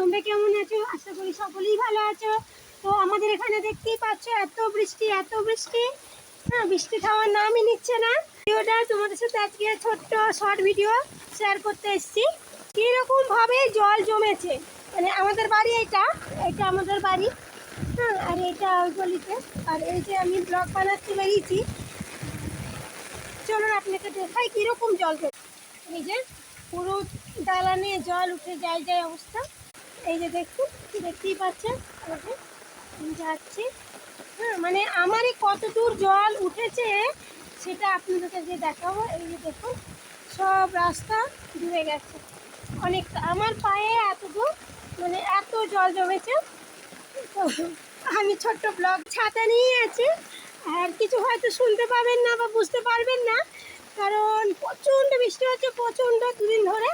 তোমরা কেমন আছো? আশা করি সকলেই ভালো আছো। তো আমাদের এখানে দেখতেই পাচ্ছ এত বৃষ্টি এত বৃষ্টি, হ্যাঁ বৃষ্টি খাওয়ার নামই নিচ্ছে না। ভিডিওটা তোমাদের সাথে আজকে ছোট্ট শর্ট ভিডিও শেয়ার করতে এসেছি। কীরকম ভাবে জল জমেছে, মানে আমাদের বাড়ি এটা এটা আমাদের বাড়ি, হ্যাঁ আর এটা ওই গলিতে। আর এই যে আমি ব্লগ বানাচ্ছি বেরিয়েছি, চলুন আপনাকে দেখাই কীরকম জল জমে। এই যে পুরো দালানে জল উঠে যায় যায় অবস্থা। এই যে দেখুন, দেখতেই পাচ্ছেন এই যে আমি যাচ্ছি, হ্যাঁ মানে আমারই কত দূর জল উঠেছে সেটা আপনাদেরকে যে দেখাবো। এই যে দেখুন সব রাস্তা ডুবে গেছে, অনেকটা আমার পায়ে এত দূর, মানে এত জল জমেছে। তো আমি ছোট্ট ব্লগ ছাতা নিয়ে আছি, আর কিছু হয়তো শুনতে পাবেন না বা বুঝতে পারবেন না, কারণ প্রচণ্ড বৃষ্টি হচ্ছে, প্রচণ্ড দুদিন ধরে।